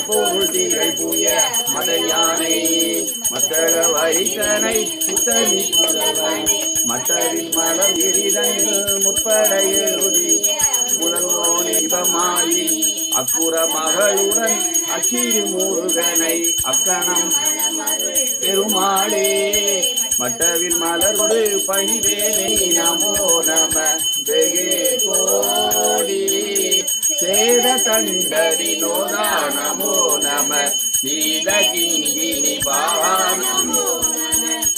பொருள் தீரை புய மத யானை மத்தள வரித்தனை சுத்தனி புலவனை மத்தரின் மலம் எரிதனில் முற்பட எழுதி புலவோனே இவமாயி அக்குற மகளுடன் அச்சிறு முருகனை அக்கணம் பெருமாளே மட்டவில் மலரோடு பணிவேனை நமோ நம வெகே கோடி சேத கண்டரினோதா நமோ நம சீதகிங்கினி பாவானம்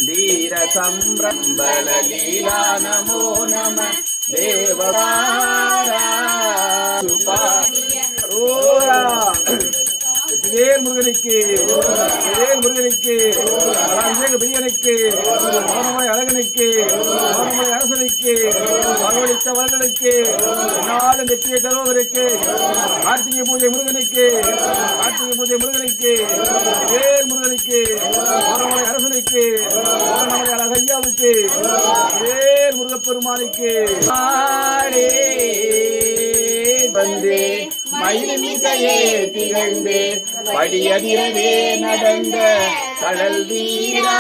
தீர சம்பிரம்பல லீலா நமோ நம தேவதாரா சுபா வேல் முருகனுக்கு வேல் முருகனுக்கு பிரியனுக்கு மோனமலை அழகனுக்கு மோனமலை அரசனுக்கு மகளளித்தவர்களுக்கு நாளும் வெற்றியை தருவதற்கு கார்த்திகை பூஜை முருகனுக்கு கார்த்திகை பூஜை முருகனுக்கு வேல் முருகனுக்கு மோனமலை அரசனுக்கு மோனமலை அழகையாவுக்கு வேல் முருகப்பெருமானுக்கு வந்தே மயிலிசையே திகழ்ந்து படியதிரவே நடந்த கடல் வீரா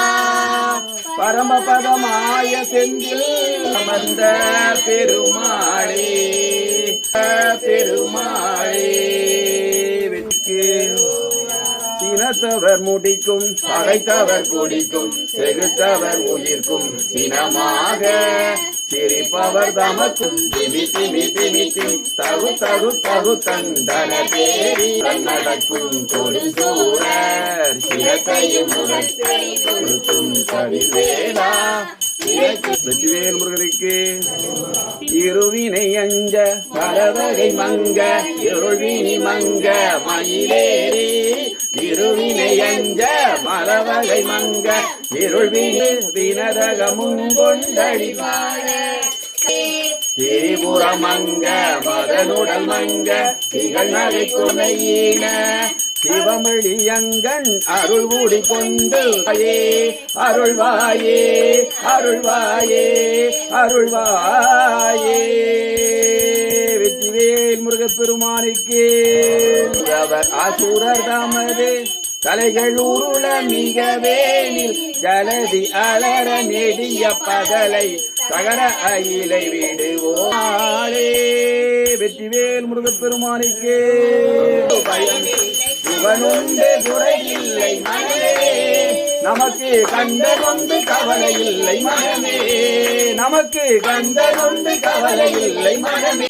பரமபதமாய செந்தில் அமர்ந்த பெருமாளே பெருமாளே சினத்தவர் முடிக்கும் பகைத்தவர் குடிக்கும் செகுத்தவர் உயிர்க்கும் சினமாக சிரிப்பவர் தமக்கும் திமி திமி திமி திம் தகு தகு தகு தந்தன தேரி நடக்கும் கொடுசூரர் சிறத்தையும் கொடுக்கும் கவிவேலா வெற்றிவேல் முருகனுக்கு இருவினை அஞ்ச பரவகை மங்க இருள்வினி மங்க மயிலேறி இருவினை அஞ்ச மரவகை மங்க இருள்வினி வினரகமும் கொண்டடிவாழ திரிபுரமங்க மதனுடல் மங்க திகழ் நகை துணையின சிவமொழியங்கண் அருள் கூடி கொண்டு அருள்வாயே அருள்வாயே அருள்வாயே வெற்றிவேல் முருகப்பெருமானுக்கு அவர் அசுரர் தமது தலைகள் உருள மிகவேனில் ஜலதி அலர நெடிய பகலை சகர அயிலை விடுவோளே வெற்றிவேல் முருகப்பெருமானுக்கு இவனுண்டு குறையில்லை மனமே நமக்கு கண்டனொன்று கவலை இல்லை மனமே நமக்கு கண்டனொன்று கவலை இல்லை மனமே